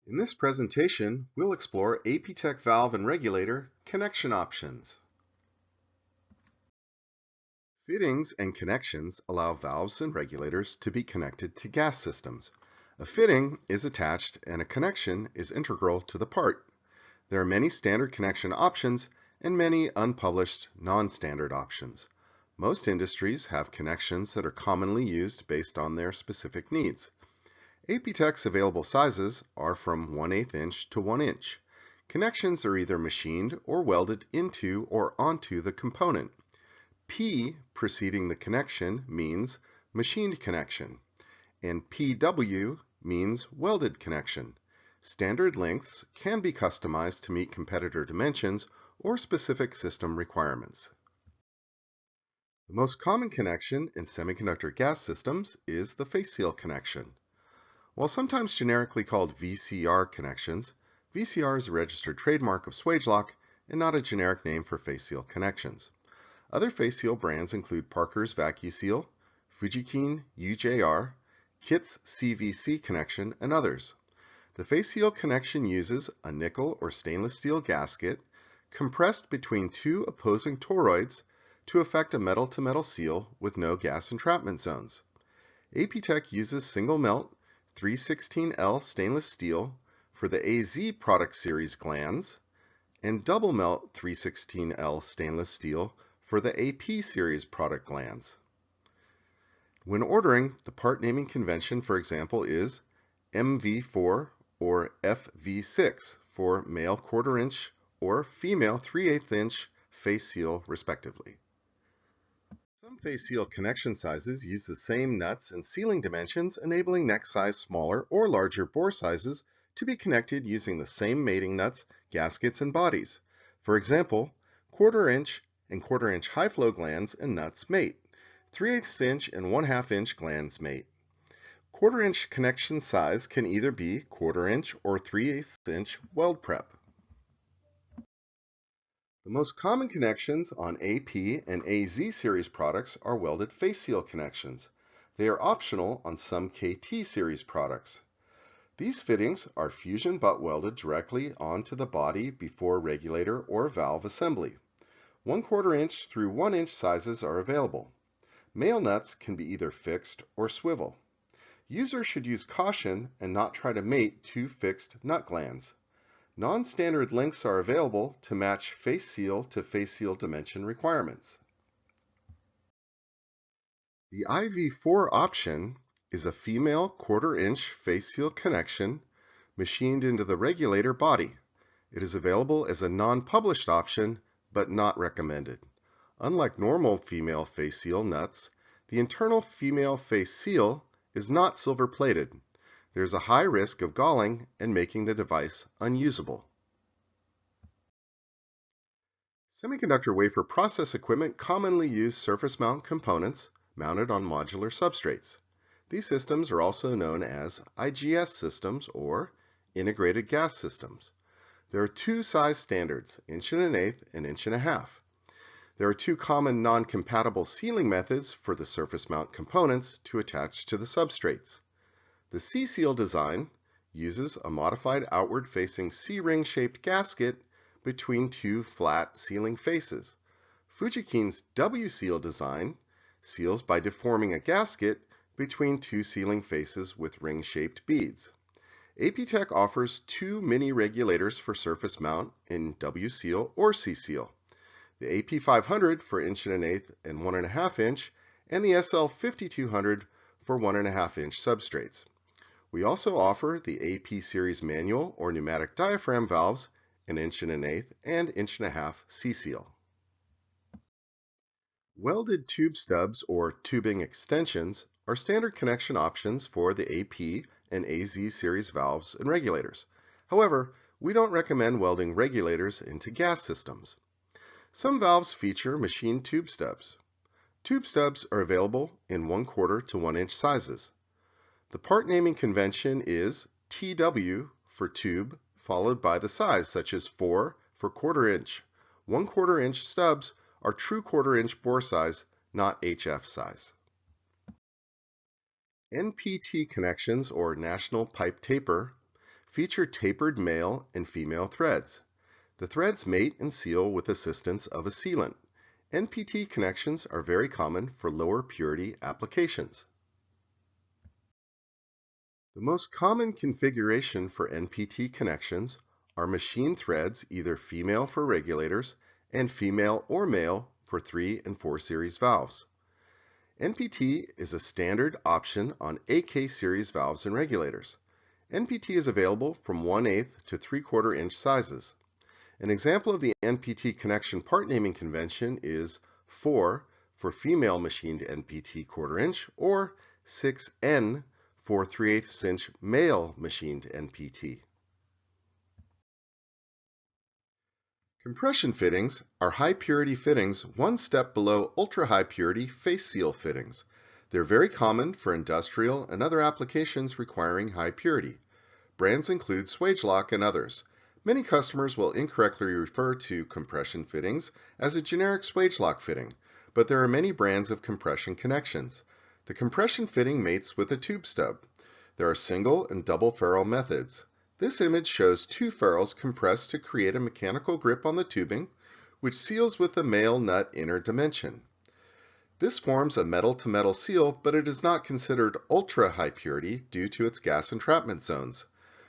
In this presentation, we'll explore APTech valve and regulator connection options. Fittings and connections allow valves and regulators to be connected to gas systems. A fitting is attached and a connection is integral to the part. There are many standard connection options and many unpublished non-standard options. Most industries have connections that are commonly used based on their specific needs. APTech's available sizes are from 1/8 inch to 1 inch. Connections are either machined or welded into or onto the component. P preceding the connection means machined connection, and PW means welded connection. Standard lengths can be customized to meet competitor dimensions or specific system requirements. The most common connection in semiconductor gas systems is the faceseal connection. While sometimes generically called VCR connections, VCR is a registered trademark of Swagelok and not a generic name for faceseal connections. Other faceseal brands include Parker's VacuSeal, Fujikine UJR, Kit's CVC connection, and others. The faceseal connection uses a nickel or stainless steel gasket compressed between two opposing toroids to effect a metal-to-metal seal with no gas entrapment zones. APTech uses single melt 316L stainless steel for the AZ product series glands and double melt 316L stainless steel for the AP series product glands. When ordering, the part naming convention, for example, is MV4 or FV6 for male 1/4 inch or female 3/8 inch face seal, respectively. Some faceseal connection sizes use the same nuts and sealing dimensions, enabling neck size smaller or larger bore sizes to be connected using the same mating nuts, gaskets, and bodies. For example, 1/4 inch and 1/4 inch high flow glands and nuts mate. 3/8 inch and 1/2 inch glands mate. 1/4 inch connection size can either be 1/4 inch or 3/8 inch weld prep. The most common connections on AP and AZ series products are welded faceseal connections. They are optional on some KT series products. These fittings are fusion butt welded directly onto the body before regulator or valve assembly. 1/4 inch through 1 inch sizes are available. Male nuts can be either fixed or swivel. Users should use caution and not try to mate two fixed nut glands. Non-standard lengths are available to match face seal to face seal dimension requirements. The IV4 option is a female 1/4 inch face seal connection machined into the regulator body. It is available as a non-published option, but not recommended. Unlike normal female face seal nuts, the internal female face seal is not silver plated. There is a high risk of galling and making the device unusable. Semiconductor wafer process equipment commonly use surface mount components mounted on modular substrates. These systems are also known as IGS systems or integrated gas systems. There are two size standards, 1/8" and 1.5". There are two common non-compatible sealing methods for the surface mount components to attach to the substrates. The C-seal design uses a modified outward-facing C-ring shaped gasket between two flat sealing faces. Fujikine's W-seal design seals by deforming a gasket between two sealing faces with ring-shaped beads. APTech offers two mini regulators for surface mount in W-seal or C-seal. The AP500 for 1/8" and 1.5 inch, and the SL5200 for 1.5 inch substrates. We also offer the AP series manual or pneumatic diaphragm valves in 1/8" and 1.5" C-seal. Welded tube stubs or tubing extensions are standard connection options for the AP and AZ series valves and regulators. However, we don't recommend welding regulators into gas systems. Some valves feature machined tube stubs. Tube stubs are available in 1/4 to 1 inch sizes. The part naming convention is TW for tube, followed by the size, such as 4 for 1/4 inch. 1/4 inch stubs are true 1/4 inch bore size, not HF size. NPT connections, or National Pipe Taper, feature tapered male and female threads. The threads mate and seal with assistance of a sealant. NPT connections are very common for lower purity applications. The most common configuration for NPT connections are machine threads, either female for regulators and female or male for 3 and 4 series valves. NPT is a standard option on AK series valves and regulators. NPT is available from 1/8 to 3/4 inch sizes. An example of the NPT connection part naming convention is 4 for female machined NPT 1/4 inch or 6N for 3/8 inch male machined NPT. Compression fittings are high purity fittings one step below ultra high purity face seal fittings. They're very common for industrial and other applications requiring high purity. Brands include Swagelok and others. Many customers will incorrectly refer to compression fittings as a generic Swagelok fitting, but there are many brands of compression connections. The compression fitting mates with a tube stub. There are single and double ferrule methods. This image shows 2 ferrules compressed to create a mechanical grip on the tubing, which seals with the male nut inner dimension. This forms a metal-to-metal seal, but it is not considered ultra-high purity due to its gas entrapment zones.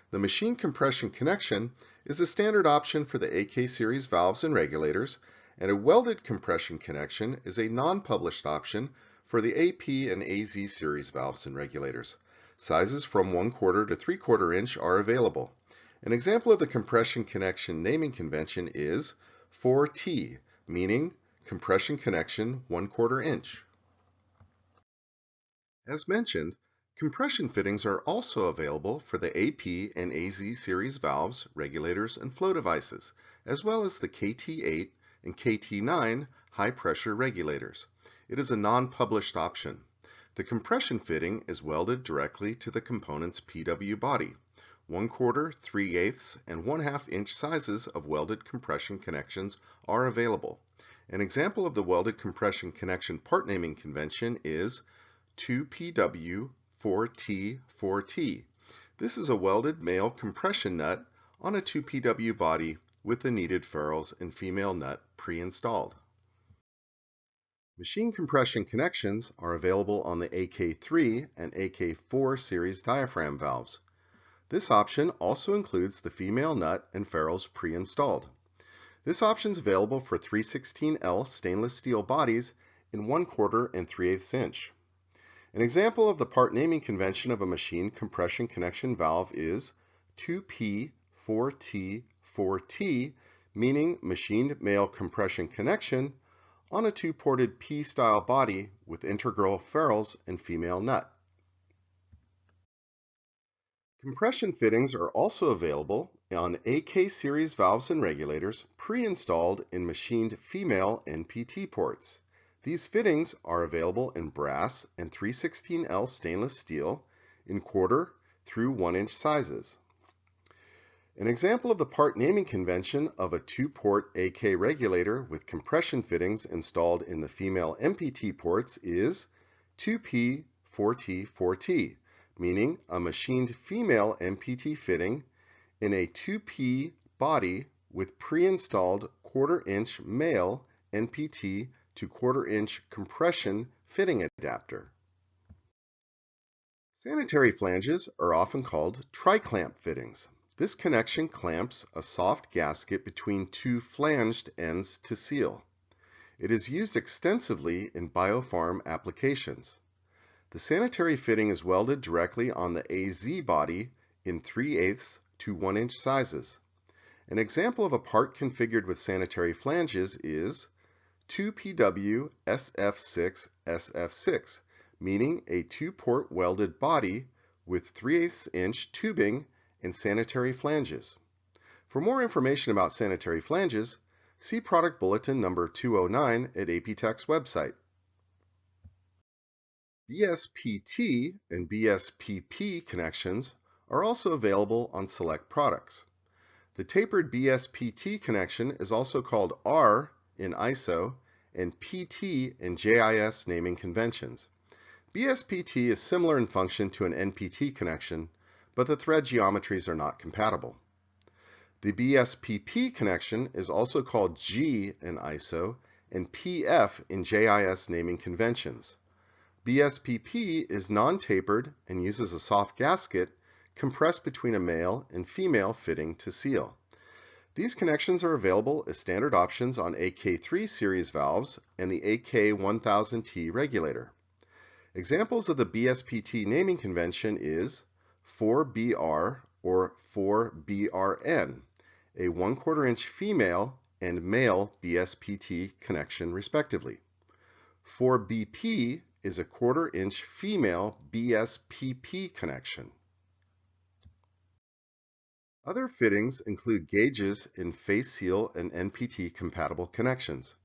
The machine compression connection is a standard option for the AK series valves and regulators, and a welded compression connection is a non-published option for the AP and AZ series valves and regulators. Sizes from 1/4 to 3/4 inch are available. An example of the compression connection naming convention is 4T, meaning compression connection 1/4 inch. As mentioned, compression fittings are also available for the AP and AZ series valves, regulators, and flow devices, as well as the KT8 and KT9 high-pressure regulators. It is a non-published option. The compression fitting is welded directly to the component's PW body. 1/4, 3/8, and 1/2 inch sizes of welded compression connections are available. An example of the welded compression connection part naming convention is 2PW 4T 4T. This is a welded male compression nut on a 2PW body with the needed ferrules and female nut pre-installed. Machine compression connections are available on the AK3 and AK4 series diaphragm valves. This option also includes the female nut and ferrules pre-installed. This option is available for 316L stainless steel bodies in 1/4 and 3/8 inch. An example of the part naming convention of a machine compression connection valve is 2P 4T 4T, meaning machined male compression connection on a 2-ported P-style body with integral ferrules and female nut. Compression fittings are also available on AK series valves and regulators pre-installed in machined female NPT ports. These fittings are available in brass and 316L stainless steel in 1/4 through 1 inch sizes. An example of the part naming convention of a 2-port AK regulator with compression fittings installed in the female MPT ports is 2P 4T 4T, meaning a machined female MPT fitting in a 2P body with pre-installed 1/4 inch male NPT to 1/4 inch compression fitting adapter. Sanitary flanges are often called tri-clamp fittings. This connection clamps a soft gasket between 2 flanged ends to seal. It is used extensively in biopharm applications. The sanitary fitting is welded directly on the AZ body in 3/8 to 1 inch sizes. An example of a part configured with sanitary flanges is 2PW SF6 SF6, meaning a 2-port welded body with 3/8 inch tubing and sanitary flanges. For more information about sanitary flanges, see Product Bulletin number 209 at APTech's website. BSPT and BSPP connections are also available on select products. The tapered BSPT connection is also called R in ISO and PT in JIS naming conventions. BSPT is similar in function to an NPT connection, but the thread geometries are not compatible. The BSPP connection is also called G in ISO and PF in JIS naming conventions. BSPP is non-tapered and uses a soft gasket compressed between a male and female fitting to seal. These connections are available as standard options on AK3 series valves and the AK1000T regulator. Examples of the BSPT naming convention is 4BR or 4BRN, a 1/4 inch female and male BSPT connection respectively. 4BP is a 1/4 inch female BSPP connection. Other fittings include gauges in face seal and NPT compatible connections.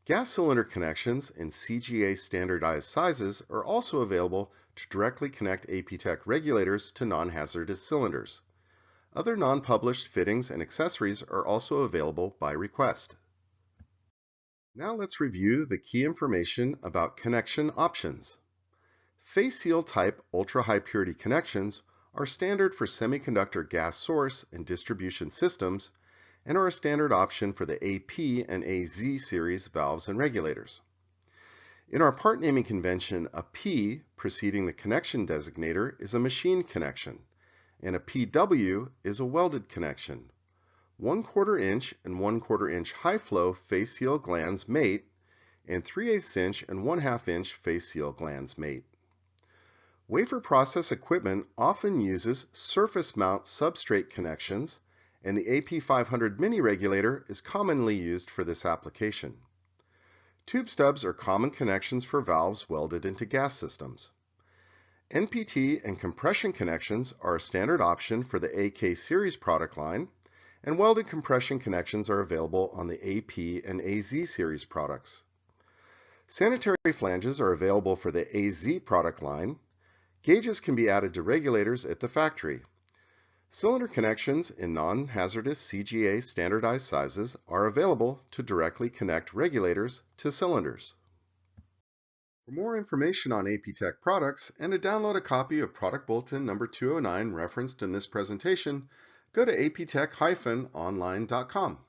Gas cylinder connections in CGA standardized sizes are also available to directly connect APTech regulators to non-hazardous cylinders. Other non-published fittings and accessories are also available by request. Now let's review the key information about connection options. Face seal type ultra-high purity connections are standard for semiconductor gas source and distribution systems and are a standard option for the AP and AZ series valves and regulators. In our part naming convention, a P preceding the connection designator is a machined connection, and a PW is a welded connection. 1/4 inch and 1/4 inch high flow face seal glands mate, and 3/8 inch and 1/2 inch face seal glands mate. Wafer process equipment often uses surface mount substrate connections, and the AP500 mini regulator is commonly used for this application. Tube stubs are common connections for valves welded into gas systems. NPT and compression connections are a standard option for the AK series product line, and welded compression connections are available on the AP and AZ series products. Sanitary flanges are available for the AZ product line. Gauges can be added to regulators at the factory. Cylinder connections in non-hazardous CGA standardized sizes are available to directly connect regulators to cylinders. For more information on APTech products and to download a copy of Product Bulletin number 209 referenced in this presentation, go to aptech-online.com.